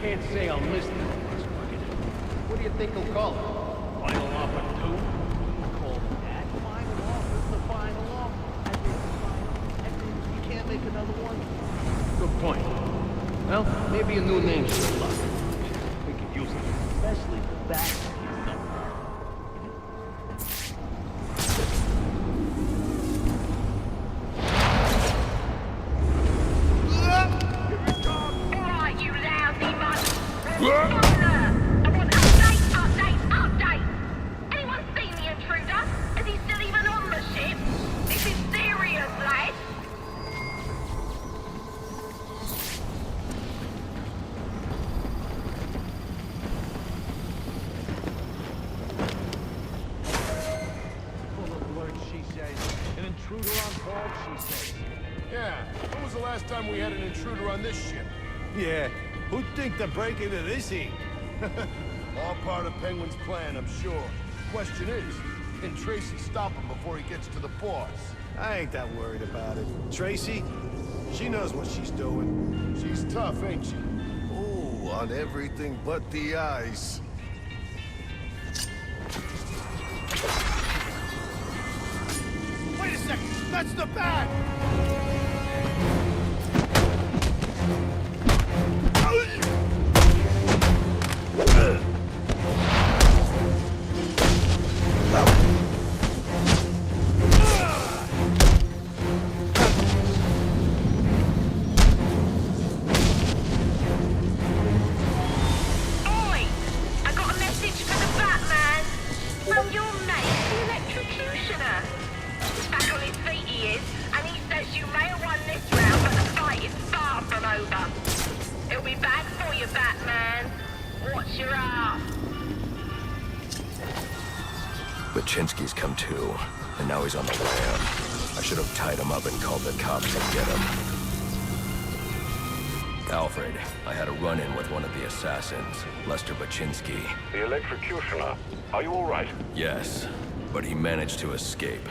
can't say I'll miss them. What do you think he'll call it? Final offer 2? Call it that. Final offer is the final offer. And then you can't make another one. Good point. Well, maybe a new name's good luck. We could use it. Especially the back. Alright, you lousy mud. I want update! Anyone seen the intruder? Is he still even on the ship? This is serious, lad. Full of words, she says. An intruder on board, she says. Yeah, when was the last time we had an intruder on this ship? Yeah, who'd think to break into this heat? All part of Penguin's plan, I'm sure. Question is, can Tracy stop him before he gets to the boss? I ain't that worried about it. Tracy, she knows what she's doing. She's tough, ain't she? Ooh, on everything but the ice. Wait a second, that's the bag! Oi! I got a message for the Batman. From your mate, the electrocutioner. He's back on his feet, he is, and he says you may have won this round, but the fight is far from over. He'll be back for you, Batman. Watch your ass. Baczynski's come to, and now he's on the lam. I should have tied him up and called the cops to get him. Alfred, I had a run-in with one of the assassins, Lester Baczynski. The electrocutioner. Are you all right? Yes, but he managed to escape.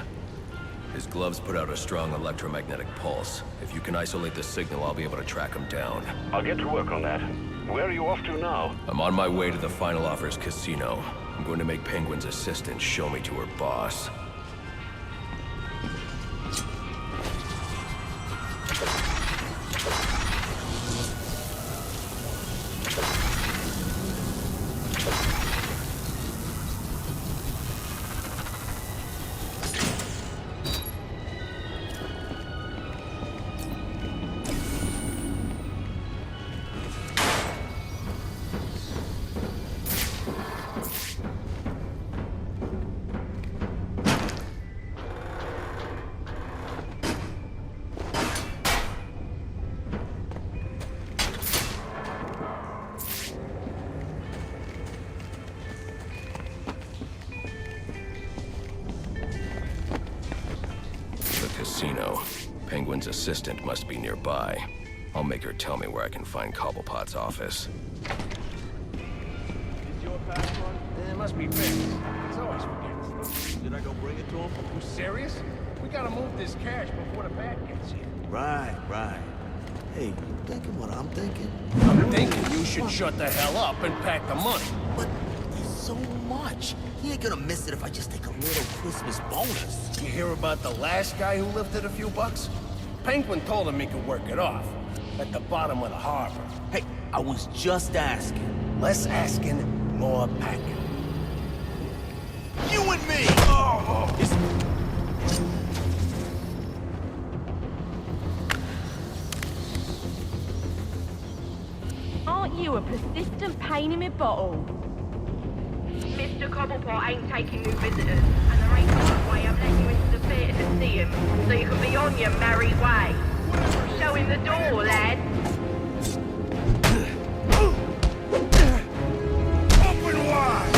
His gloves put out a strong electromagnetic pulse. If you can isolate the signal, I'll be able to track him down. I'll get to work on that. Where are you off to now? I'm on my way to the Final Offers casino. I'm going to make Penguin's assistant show me to her boss. Casino. Penguin's assistant must be nearby. I'll make her tell me where I can find Cobblepot's office. Is your passport? It must be fixed. It's always forgets. Did I go bring it to him? You serious? We gotta move this cash before the bat gets here. Right. Hey, you thinking what I'm thinking? I'm thinking you should shut the hell up and pack the money. But there's so much. He ain't gonna miss it if I just take a little Christmas bonus. You hear about the last guy who lifted a few bucks? Penguin told him he could work it off. At the bottom of the harbor. Hey, I was just asking. Less asking, more packing. You and me! Aren't you a persistent pain in my bottle? Mr. Cobblepot ain't taking new visitors, and there ain't no way I'm letting you into the theatre to see him, so you can be on your merry way. Show him the door, lad. Open wide!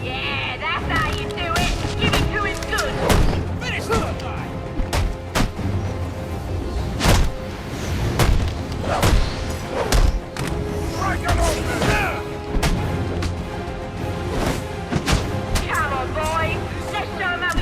Yeah, that's how you do it. Give it to him good. Finish the guy! Break him open! Come on, boy. Let's show him how we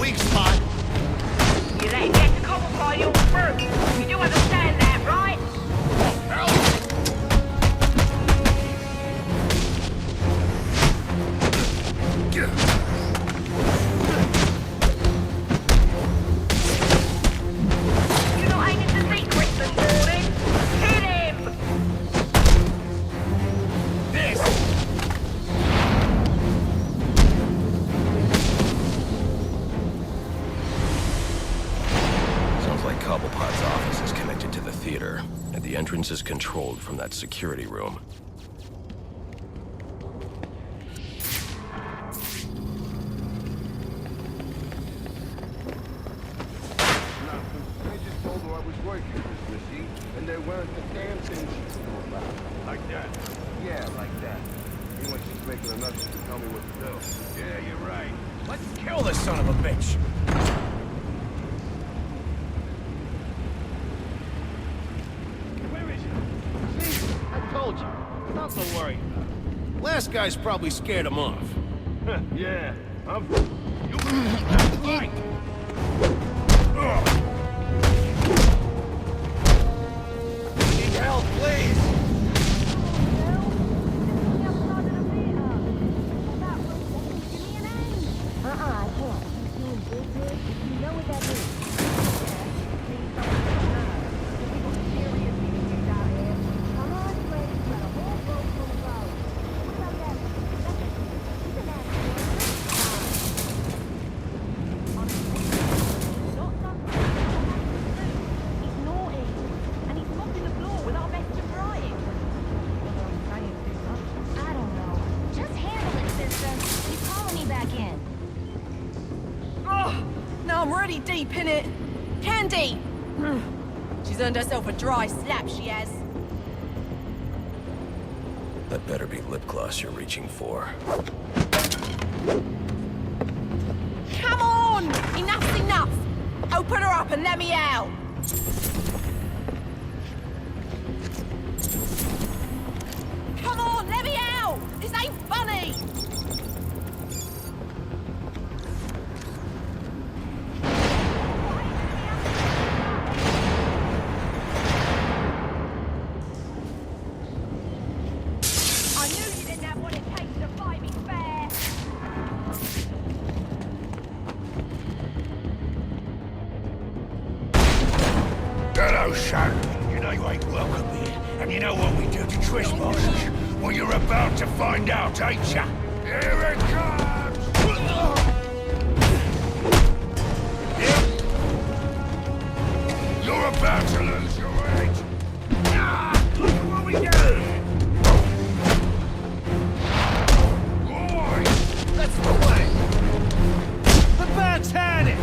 weak spot. You let it get to cover by your first. You do understand that, right? You're not aiming to secrets this morning. Hit him! This! Sounds like Cobblepot's office is connected to the theater, and the entrance is controlled from that security room. They just told her I was working this machine, and they weren't the damn thing she knew about. Like that? Yeah, like that. Anyone she's making enough to tell me what to do. Yeah, you're right. Let's kill this son of a bitch! Where is he? See? I told you. Not to worry. Last guy's probably scared him off. Yeah, I'm... Right. Need help, please! I can't. You know what that means? Come on, Freddy. You got a whole boat full of road. What about that? Isn't that He's naughty, and he's mopping the floor with our best of writing. I don't know. Just handle it, sister. He's calling me back in. Oh, now I'm really deep in it. Candy! She's earned herself a dry slap, she has. That better be lip gloss you're reaching for. Come on! Enough's enough! Open her up and let me out! Come on, let me out! This ain't funny! I knew you didn't have what it takes to fight me fair! Hello, son. You know you ain't welcome here. And you know what we do to trespassers? Well, you're about to find out, ain't ya? Here it comes! You're about to lose your head. Ah, look at what we do! Boy! That's the way! The bat's had it!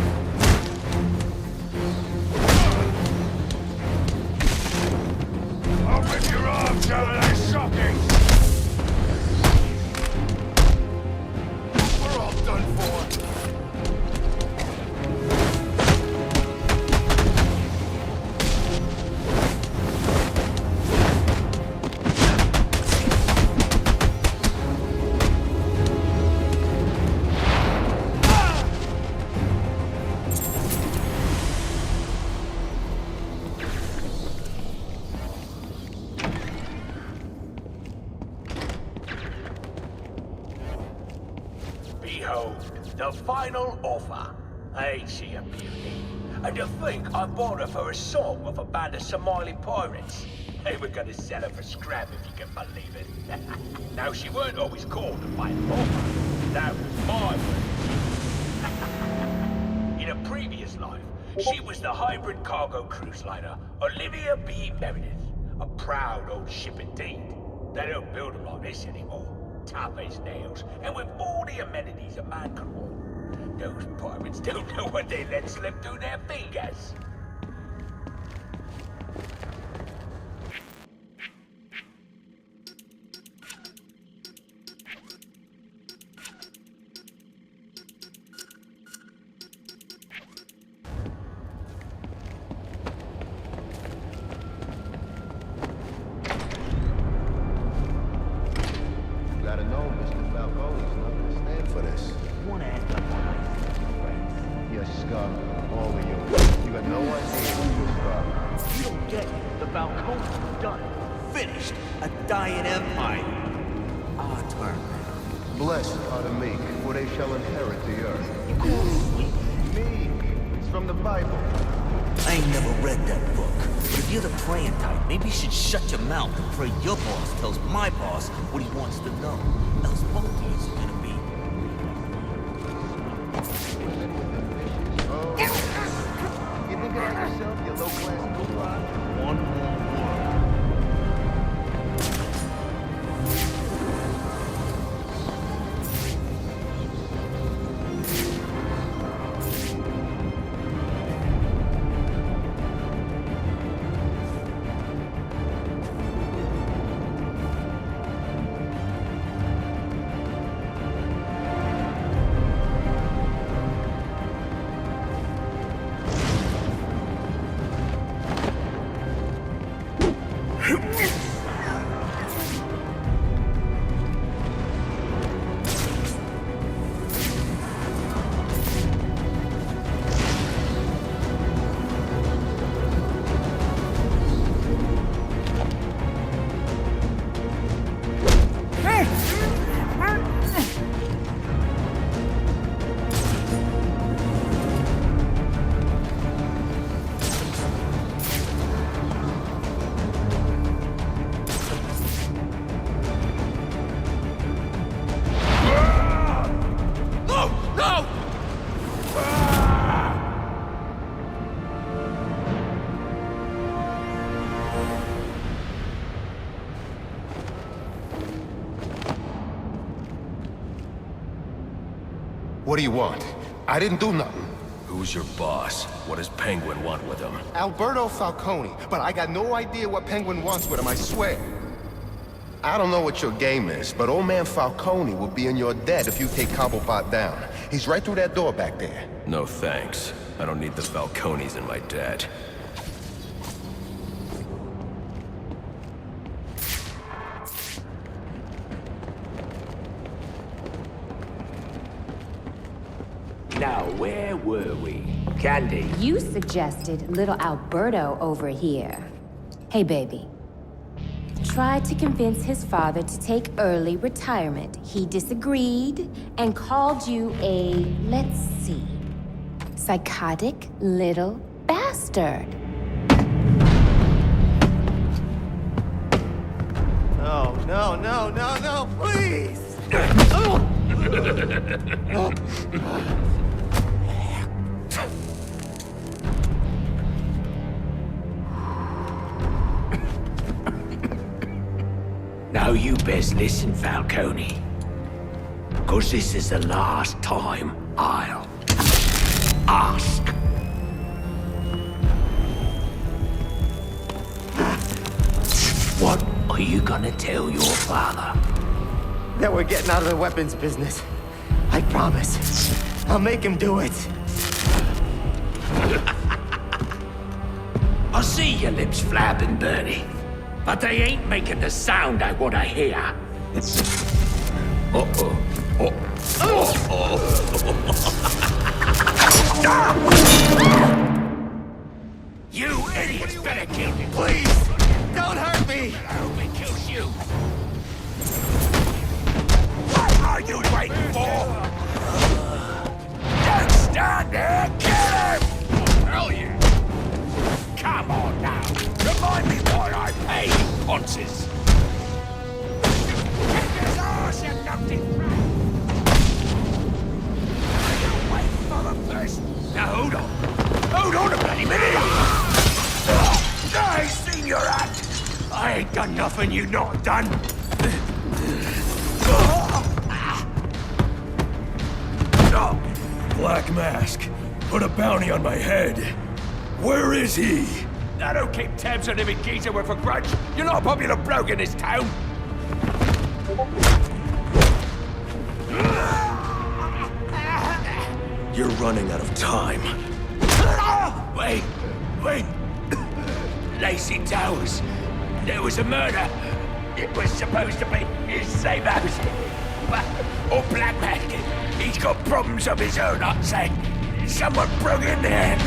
I'll rip your arms out of their sockets! We're all done for. Behold, the final offer. Ain't she a beauty? And to think I bought her for a song with a band of Somali pirates. They were gonna sell her for scrap if you can believe it. Now, she weren't always called the final offer. That was my word. In a previous life, she was the hybrid cargo cruise liner Olivia B. Meredith. A proud old ship indeed. They don't build them like this anymore. Tough as nails, and with all the amenities a man could want. Those pirates don't know what they let slip through their fingers. Gotta know, Mr. Falcone's not gonna stand for this. Wanna end up on my friends. Yeah, scum. All of you. You got no idea who you're from. You don't get it. The Falcone's done. Finished. A dying empire. Our turn. Blessed are the meek, for they shall inherit the earth. You call me sweet? Meek. It's from the Bible. I ain't never read that book. But if you're the praying type, maybe you should shut your mouth and pray your boss tells my boss what he wants to know. Else both of you are gonna be... Oh. You thinking about yourself, you low-class goofball? One more word. What do you want? I didn't do nothing. Who's your boss? What does Penguin want with him? Alberto Falcone, but I got no idea what Penguin wants with him, I swear. I don't know what your game is, but old man Falcone will be in your debt if you take Cobblepot down. He's right through that door back there. No thanks. I don't need the Falcones in my debt. Now, where were we? Candy? You suggested little Alberto over here. Hey, baby. Tried to convince his father to take early retirement. He disagreed and called you a, let's see, psychotic little bastard. No, please! Now you best listen, Falcone. 'Cause this is the last time I'll ask. What are you gonna tell your father? That we're getting out of the weapons business. I promise. I'll make him do it. I see your lips flapping, Bernie. But they ain't making the sound I want to hear. Uh-oh. You idiots better kill me. Please! Don't hurt me! I hope it kills you. What are you waiting for? Don't stand there! Kill him! Hell yeah! Come on now. Remind me why I pay you, ponces. Kick his arse, you numpty rat! Are you waiting for the first? Now hold on. Hold on a bloody minute! I ain't seen your act! I ain't done nothing you not done! Black Mask. Put a bounty on my head. Where is he? I don't keep tabs on every geezer with a grudge. You're not a popular bloke in this town. You're running out of time. Wait. Lacey Towers. There was a murder. It was supposed to be his same house. Or Black Mask. He's got problems of his own, I'd say. Someone bring him in!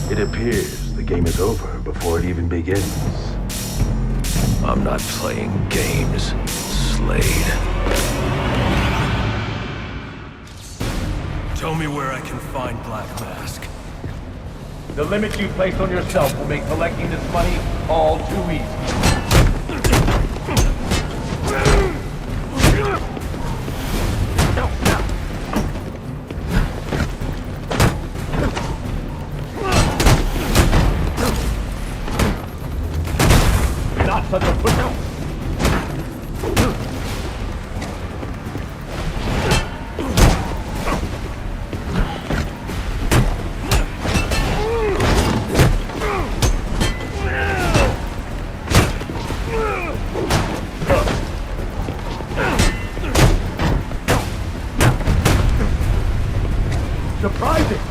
It appears the game is over before it even begins. I'm not playing games, Slade. Tell me where I can find Black Mask. The limits you place on yourself will make collecting this money all too easy. Not such a footnote. Surprising!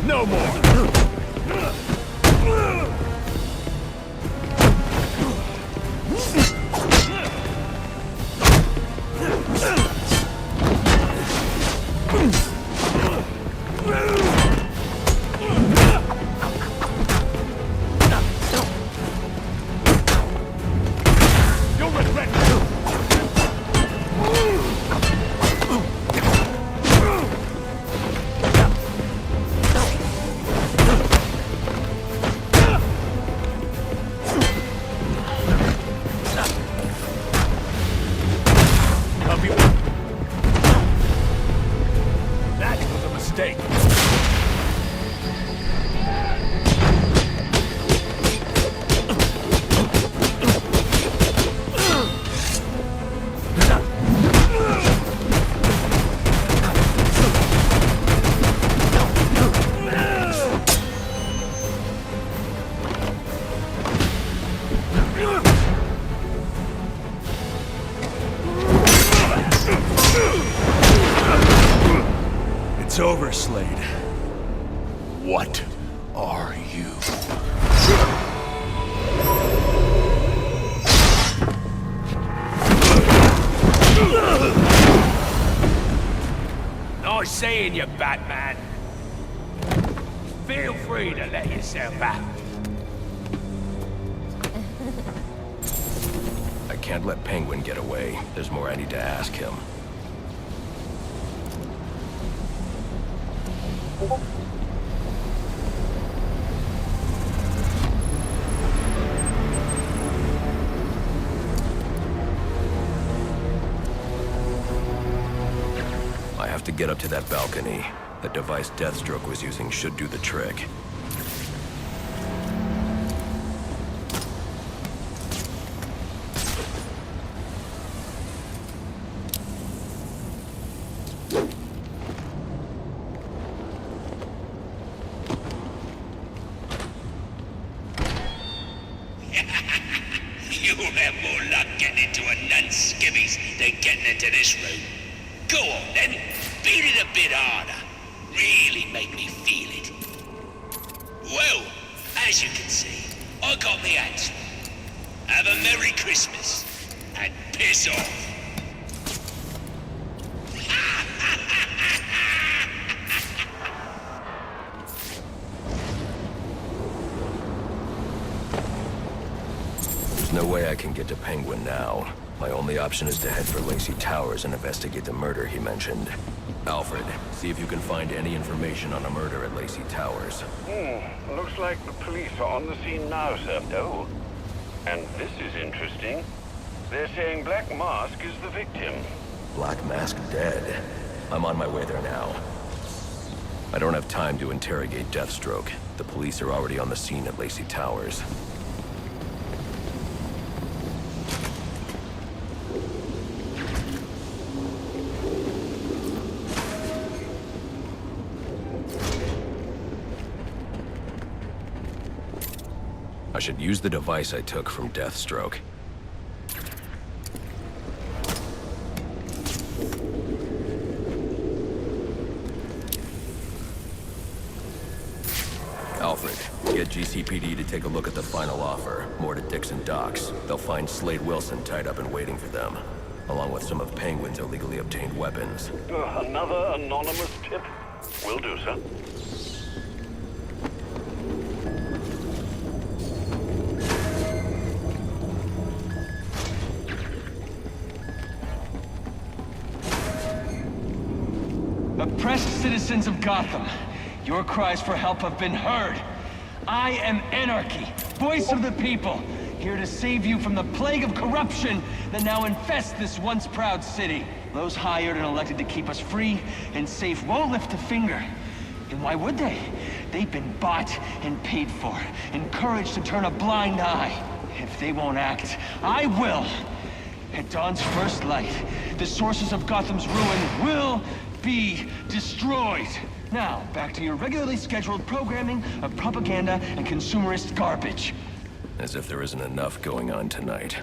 No more! You'll regret it! That was a mistake. It's over, Slade. What are you? Nice seeing you, Batman. Feel free to let yourself out. I can't let Penguin get away. There's more I need to ask him. I have to get up to that balcony. The device Deathstroke was using should do the trick. You'll have more luck getting into a nun's skivvies than getting into this room. Go on then, beat it a bit harder. Really make me feel it. Well, as you can see, I got me answer. Have a Merry Christmas, and piss off. There's no way I can get to Penguin now. My only option is to head for Lacey Towers and investigate the murder he mentioned. Alfred, see if you can find any information on a murder at Lacey Towers. Looks like the police are on the scene now, sir. Oh. And this is interesting. They're saying Black Mask is the victim. Black Mask dead. I'm on my way there now. I don't have time to interrogate Deathstroke. The police are already on the scene at Lacey Towers. I should use the device I took from Deathstroke. Alfred, get GCPD to take a look at the final offer. More to Dixon Docks. They'll find Slade Wilson tied up and waiting for them, along with some of Penguin's illegally obtained weapons. Another anonymous tip? Will do, sir. Oppressed citizens of Gotham, your cries for help have been heard. I am Anarchy, voice of the people, here to save you from the plague of corruption that now infests this once proud city. Those hired and elected to keep us free and safe won't lift a finger. And why would they? They've been bought and paid for, encouraged to turn a blind eye. If they won't act, I will. At dawn's first light, the sources of Gotham's ruin will be destroyed. Now, back to your regularly scheduled programming of propaganda and consumerist garbage. As if there isn't enough going on tonight.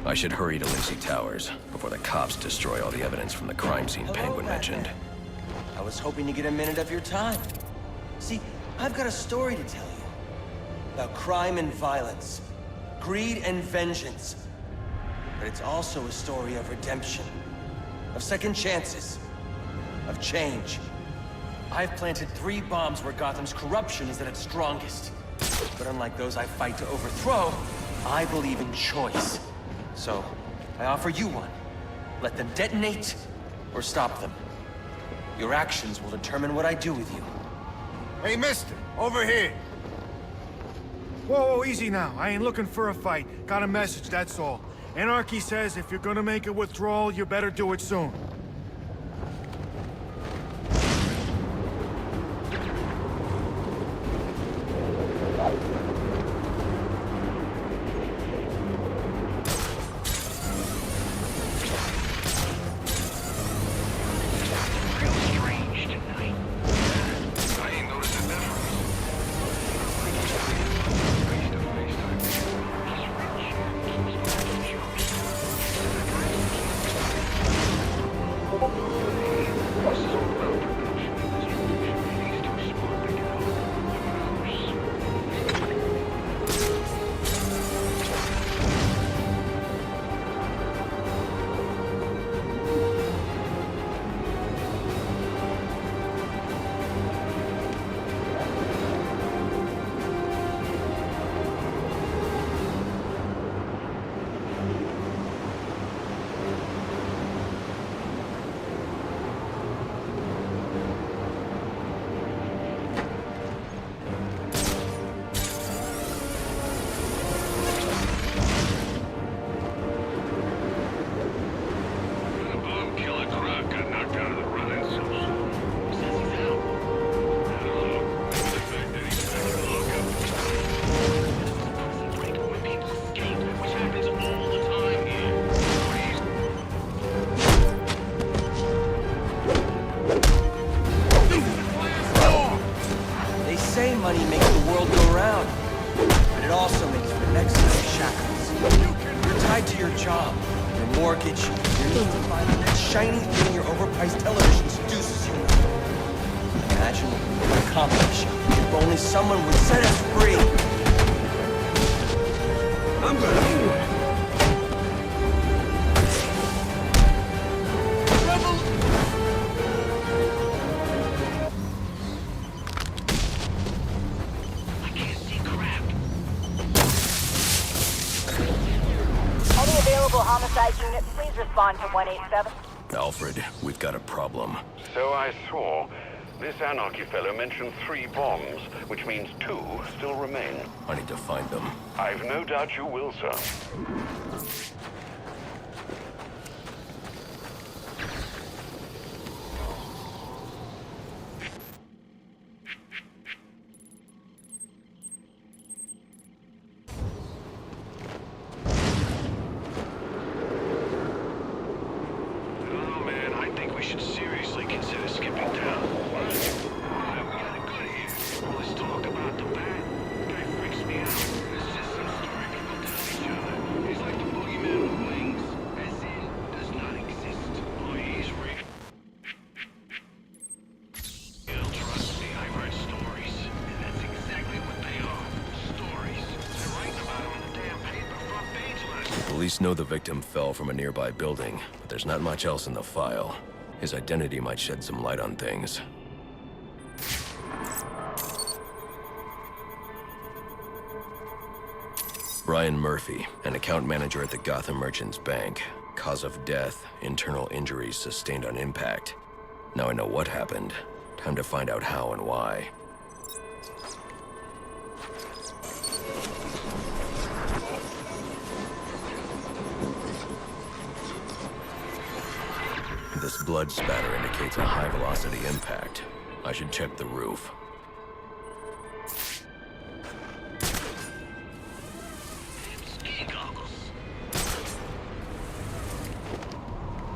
I should hurry to Lacey Towers before the cops destroy all the evidence from the crime scene Penguin mentioned. I was hoping to get a minute of your time. See, I've got a story to tell you. About crime and violence. Greed and vengeance. But it's also a story of redemption. Of second chances. Of change. I've planted 3 bombs where Gotham's corruption is at its strongest. But unlike those I fight to overthrow, I believe in choice. So, I offer you one. Let them detonate, or stop them. Your actions will determine what I do with you. Hey, mister, over here. Whoa, easy now. I ain't looking for a fight. Got a message, that's all. Anarchy says if you're gonna make a withdrawal, you better do it soon. say money makes the world go round, but it also makes the next life shackles. You're tied to your job, your mortgage, your need to buy the next shiny thing your overpriced television seduces you with. Imagine what we could accomplish if only someone would set us free. I'm gonna... Homicide unit, please respond to 187. Alfred, we've got a problem. So I saw. This Anarchy fellow mentioned 3 bombs, which means 2 still remain. I need to find them. I've no doubt you will, sir. Police know the victim fell from a nearby building, but there's not much else in the file. His identity might shed some light on things. Brian Murphy, an account manager at the Gotham Merchants Bank. Cause of death, internal injuries sustained on impact. Now I know what happened. Time to find out how and why. This blood spatter indicates a high-velocity impact. I should check the roof.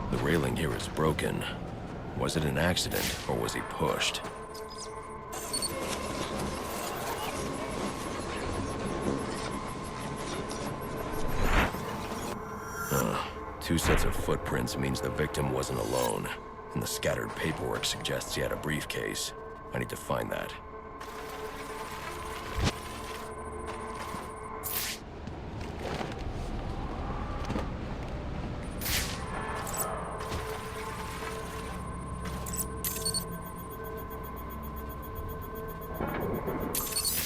The railing here is broken. Was it an accident, or was he pushed? Two sets of footprints means the victim wasn't alone, and the scattered paperwork suggests he had a briefcase. I need to find that.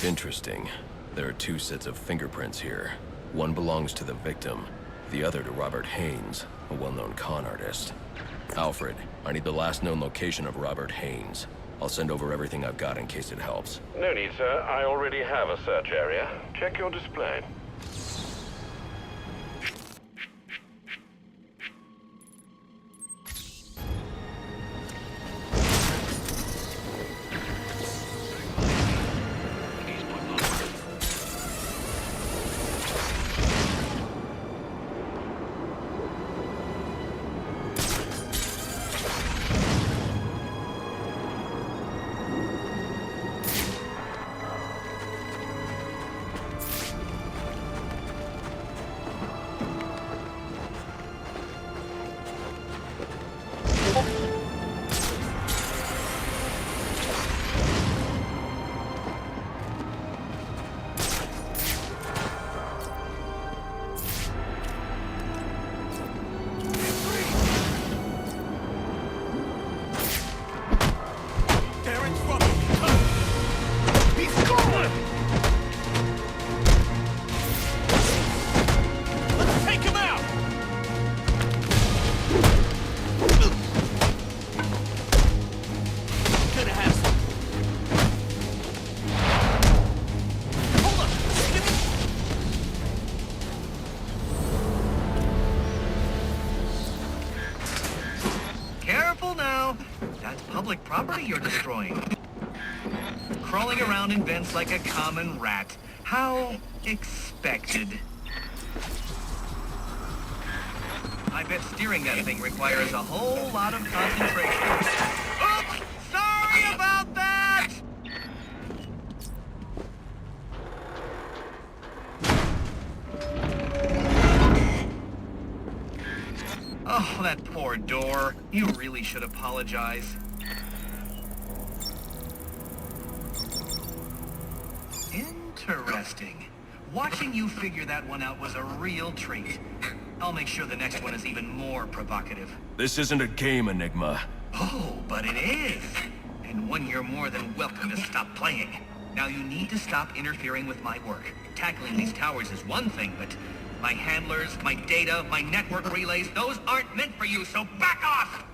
Interesting. There are 2 sets of fingerprints here. One belongs to the victim, the other to Robert Haynes, a well-known con artist. Alfred, I need the last known location of Robert Haynes. I'll send over everything I've got in case it helps. No need, sir. I already have a search area. Check your display. Public property you're destroying. Crawling around in vents like a common rat. How expected. I bet steering that thing requires a whole lot of concentration. Oops! Sorry about that! that poor door. You really should apologize. Interesting. Watching you figure that one out was a real treat. I'll make sure the next one is even more provocative. This isn't a game, Enigma. Oh, but it is. And one you're more than welcome to stop playing. Now you need to stop interfering with my work. Tackling these towers is one thing, but my handlers, my data, my network relays, those aren't meant for you, so back off!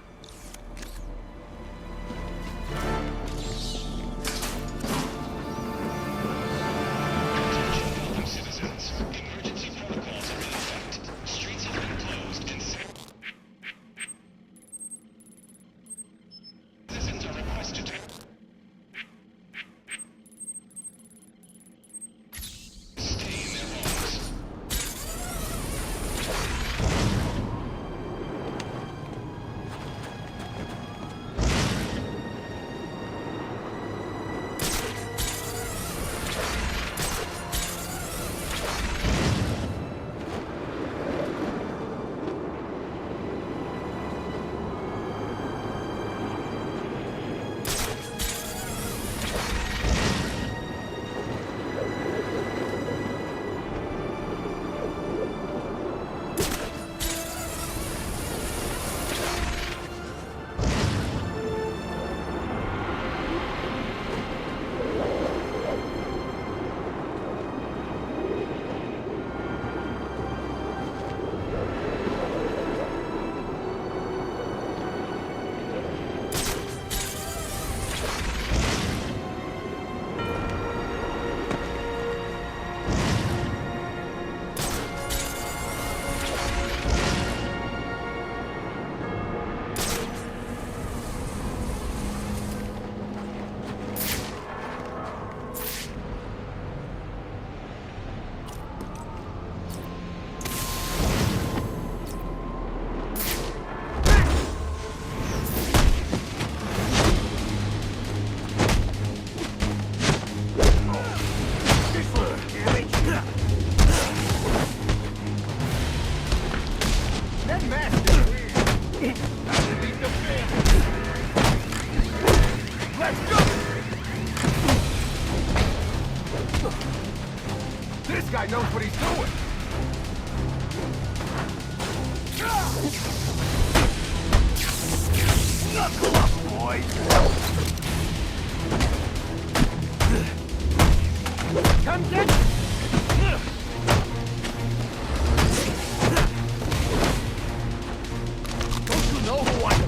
This guy knows what he's doing! Knuckle up, boy! Come get me! Don't you know who I am?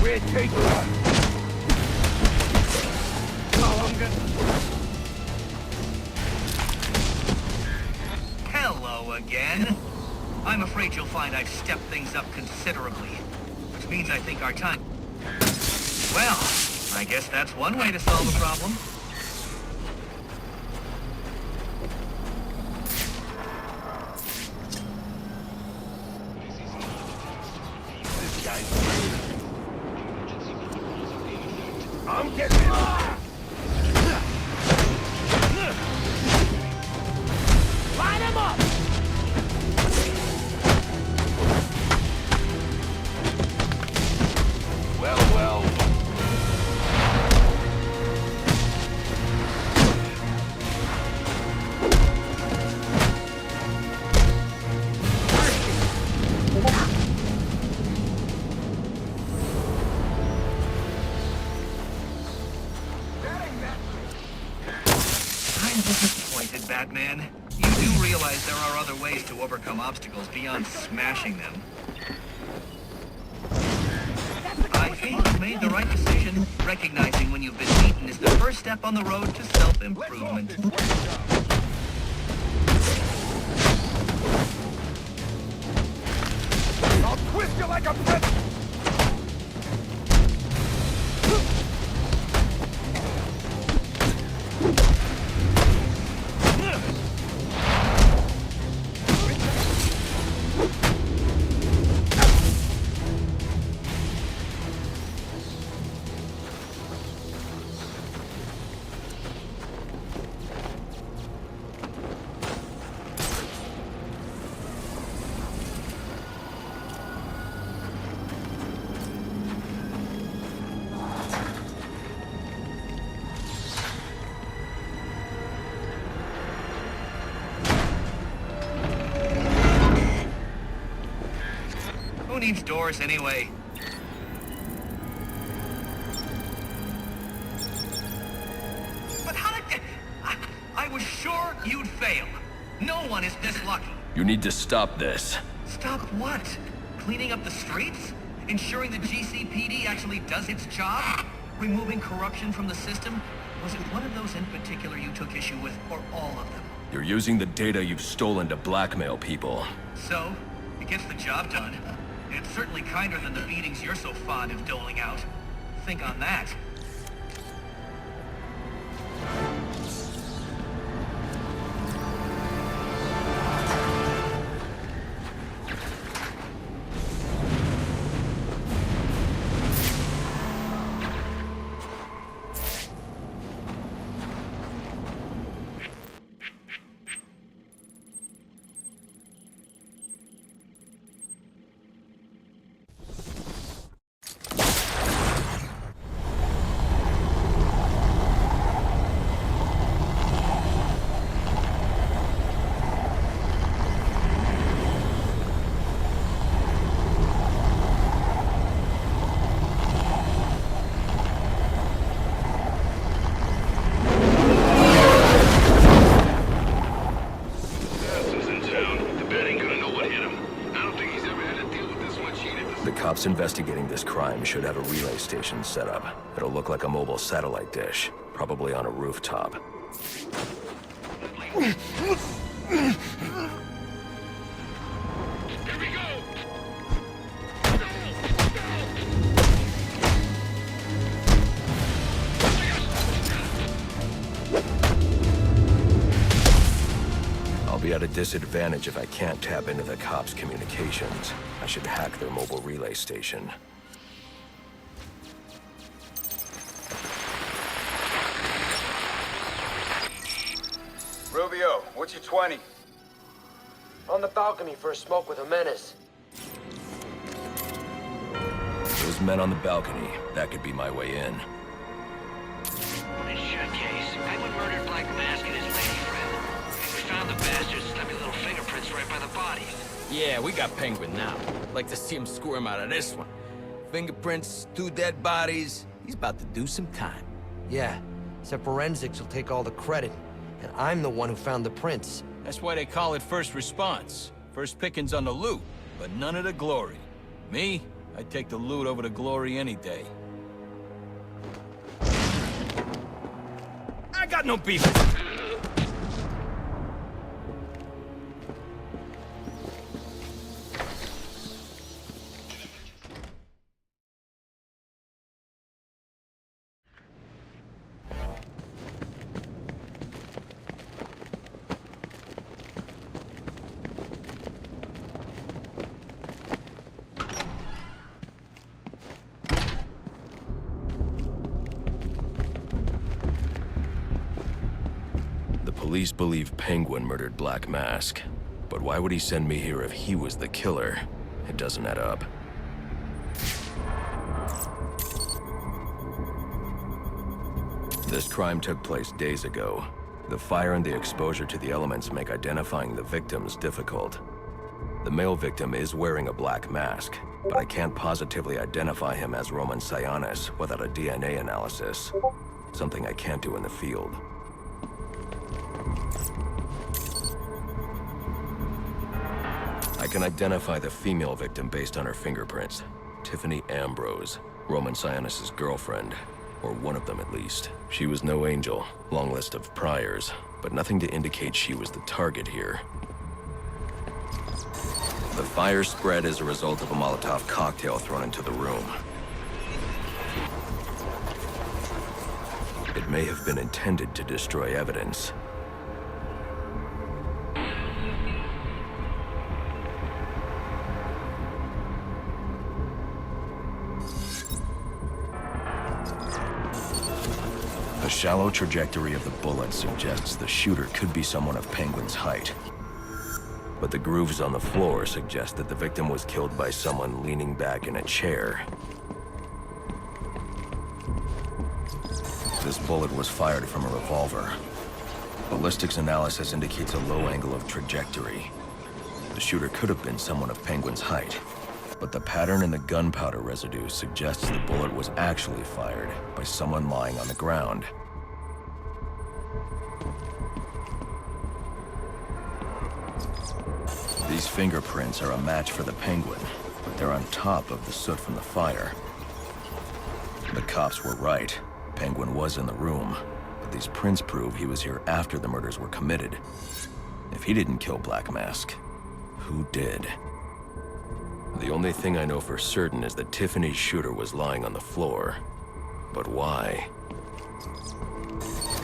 We're taking her! Oh, I'm gonna... Hello again. I'm afraid you'll find I've stepped things up considerably. Which means I think our time... Well, I guess that's one way to solve a problem. This guy's crazy. I'm getting it! Line him up! Well, well. I'm disappointed, Batman. You do realize there are other ways to overcome obstacles beyond smashing them. I think you made the right decision. Recognizing when you've been beaten is the first step on the road to self-improvement. I'll twist you like a pretzel! needs doors anyway? But how did... I was sure you'd fail. No one is this lucky. You need to stop this. Stop what? Cleaning up the streets? Ensuring the GCPD actually does its job? Removing corruption from the system? Was it one of those in particular you took issue with, or all of them? You're using the data you've stolen to blackmail people. So, it gets the job done. And it's certainly kinder than the beatings you're so fond of doling out. Think on that. Cops investigating this crime should have a relay station set up. It'll look like a mobile satellite dish, probably on a rooftop. Here we go! I'll be at a disadvantage if I can't tap into the cops' communications. I should hack their mobile relay station. Rubio, what's your 20? On the balcony for a smoke with a menace. Those men on the balcony, that could be my way in. This shut case. Penguin murdered Black Mask and his lady friend. We found the bastards, left me little fingerprints right by the bodies. Yeah, we got Penguin now. Like to see him squirm out of this one. Fingerprints, 2 dead bodies. He's about to do some time. Yeah, except forensics will take all the credit. And I'm the one who found the prints. That's why they call it first response. First pickings on the loot, but none of the glory. Me, I'd take the loot over the glory any day. I got no beef. Police believe Penguin murdered Black Mask. But why would he send me here if he was the killer? It doesn't add up. This crime took place days ago. The fire and the exposure to the elements make identifying the victims difficult. The male victim is wearing a black mask, but I can't positively identify him as Roman Sionis without a DNA analysis. Something I can't do in the field. I can identify the female victim based on her fingerprints. Tiffany Ambrose, Roman Sionis' girlfriend. Or one of them at least. She was no angel, long list of priors, but nothing to indicate she was the target here. The fire spread as a result of a Molotov cocktail thrown into the room. It may have been intended to destroy evidence. The shallow trajectory of the bullet suggests the shooter could be someone of Penguin's height. But the grooves on the floor suggest that the victim was killed by someone leaning back in a chair. This bullet was fired from a revolver. Ballistics analysis indicates a low angle of trajectory. The shooter could have been someone of Penguin's height. but the pattern in the gunpowder residue suggests the bullet was actually fired by someone lying on the ground. These fingerprints are a match for the Penguin, but they're on top of the soot from the fire. The cops were right. Penguin was in the room, but these prints prove he was here after the murders were committed. If he didn't kill Black Mask, who did? The only thing I know for certain is that Tiffany's shooter was lying on the floor. But why?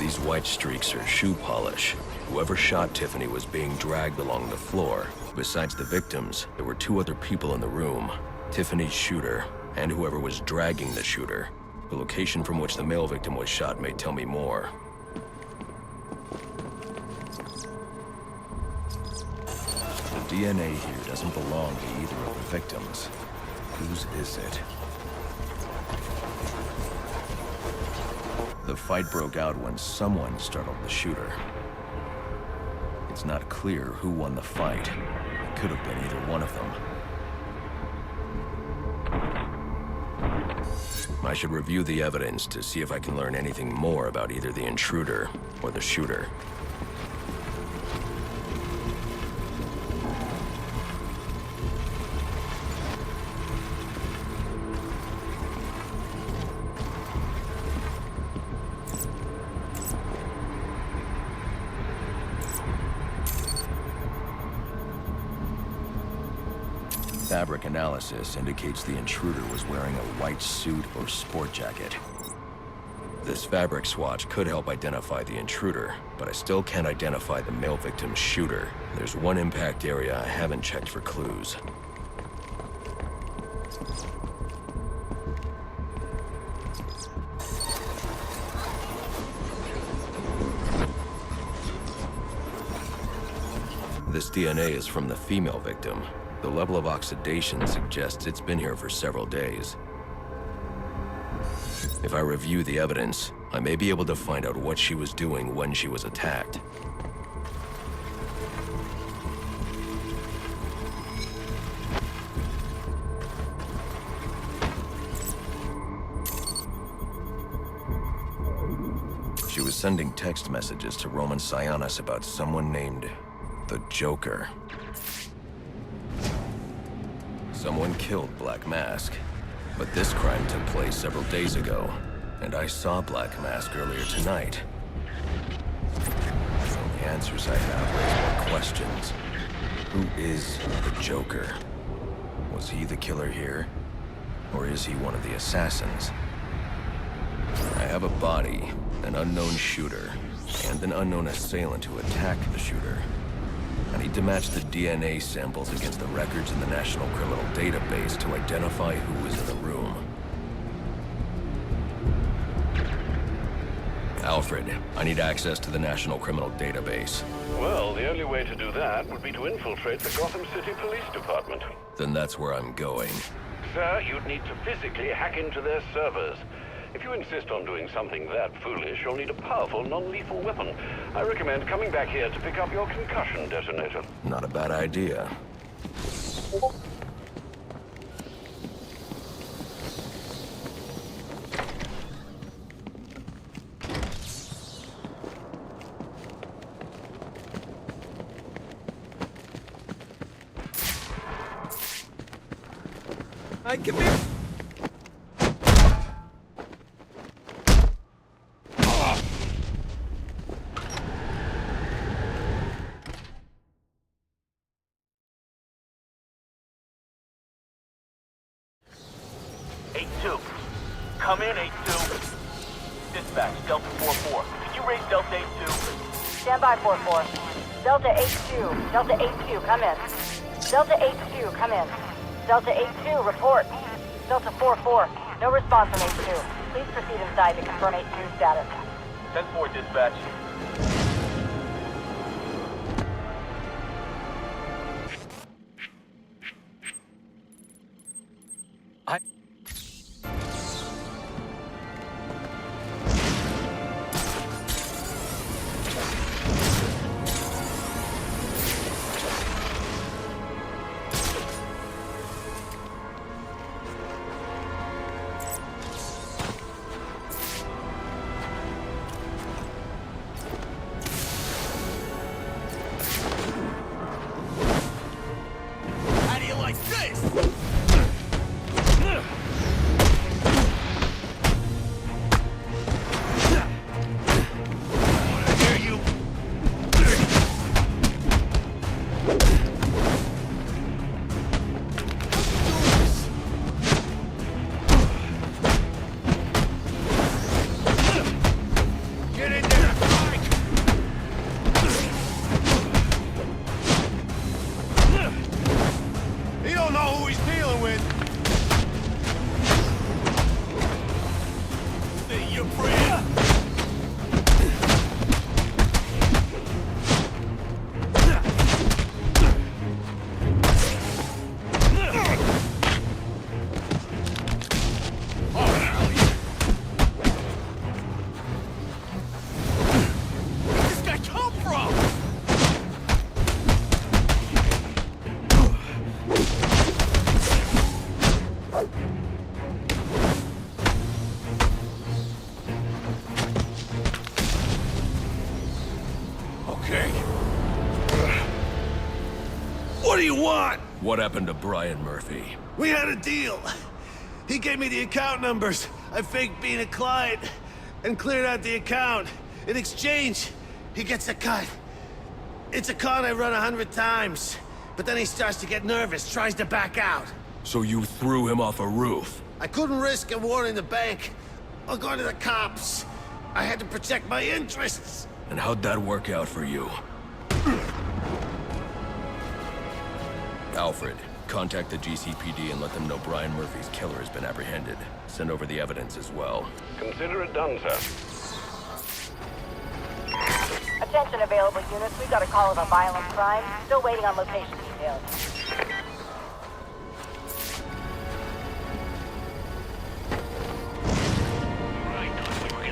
These white streaks are shoe polish. Whoever shot Tiffany was being dragged along the floor. Besides the victims, there were 2 other people in the room. Tiffany's shooter, and whoever was dragging the shooter. The location from which the male victim was shot may tell me more. The DNA here doesn't belong to either of the victims. Whose is it? The fight broke out when someone startled the shooter. It's not clear who won the fight. It could have been either one of them. I should review the evidence to see if I can learn anything more about either the intruder or the shooter. Fabric analysis indicates the intruder was wearing a white suit or sport jacket. This fabric swatch could help identify the intruder, but I still can't identify the male victim's shooter. There's one impact area I haven't checked for clues. This DNA is from the female victim. The level of oxidation suggests it's been here for several days. If I review the evidence, I may be able to find out what she was doing when she was attacked. She was sending text messages to Roman Sionis about someone named the Joker. Someone killed Black Mask, but this crime took place several days ago, and I saw Black Mask earlier tonight. The only answers I have raise more questions. Who is the Joker? Was he the killer here, or is he one of the assassins? I have a body, an unknown shooter, and an unknown assailant who attacked the shooter. I need to match the DNA samples against the records in the National Criminal Database to identify who was in the room. Alfred, I need access to the National Criminal Database. Well, the only way to do that would be to infiltrate the Gotham City Police Department. Then that's where I'm going. Sir, you'd need to physically hack into their servers. If you insist on doing something that foolish, you'll need a powerful, non-lethal weapon. I recommend coming back here to pick up your concussion detonator. Not a bad idea. Come here! Come in, 8-2. Dispatch, Delta 4-4. Can you raise Delta 8-2? Stand by, 4-4. Delta 8-2. Delta 8-2, come in. Delta 8-2, come in. Delta 8-2, report. Delta 4-4, no response from 8-2. Please proceed inside to confirm 8-2 status. 10-4, dispatch. don't know who he's dealing with. You're free. What do you want? What happened to Brian Murphy? We had a deal. He gave me the account numbers. I faked being a client and cleared out the account. In exchange, he gets a cut. It's a con I run 100 times. But then he starts to get nervous, tries to back out. So you threw him off a roof? I couldn't risk a warning the bank or going to the cops. I had to protect my interests. And how'd that work out for you? Alfred, contact the GCPD and let them know Brian Murphy's killer has been apprehended. Send over the evidence as well. Consider it done, sir. Attention available units. We got a call of a violent crime. Still waiting on location details.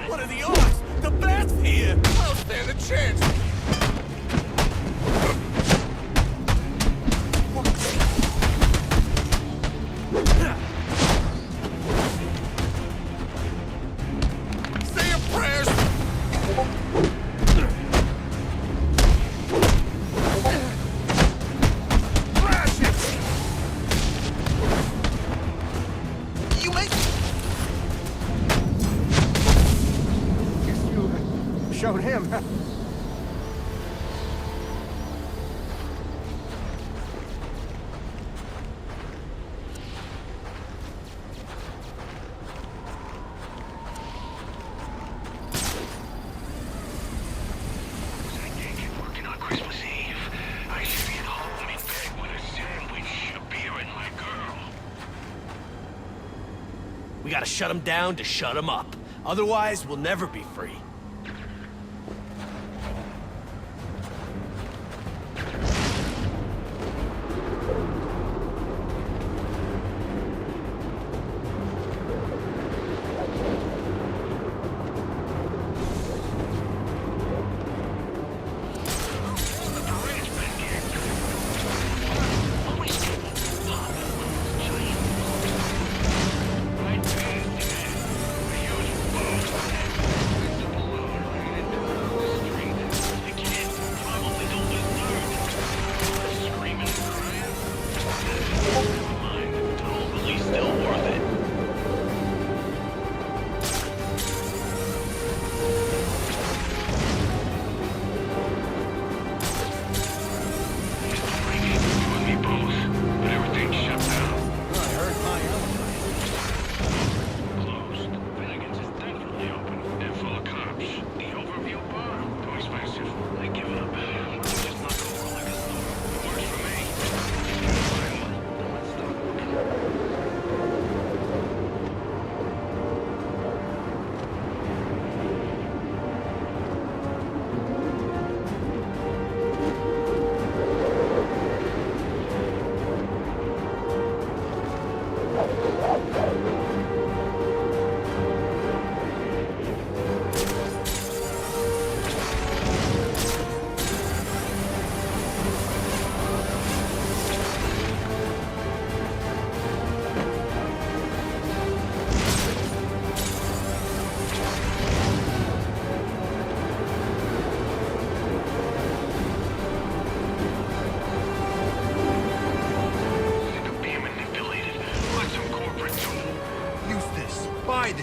What are the odds? The bat's here! I'll stand a chance! Say your prayers! Crash it! You make... Guess you showed him. We gotta shut him down to shut him up. Otherwise, we'll never be free.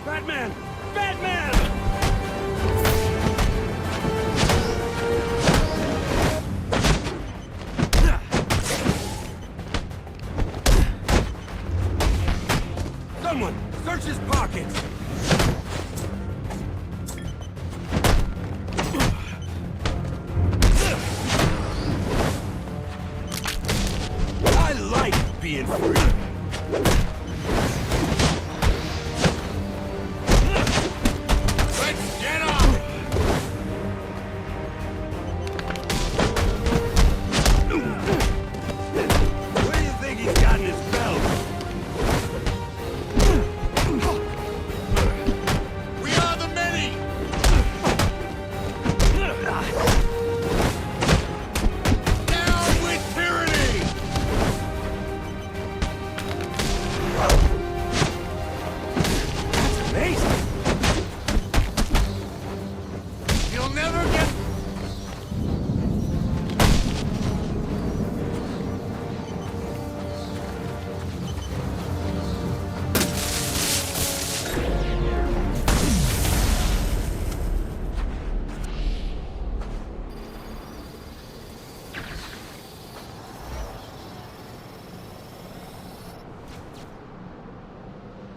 Batman! Batman! Someone, search his pockets! I like being free.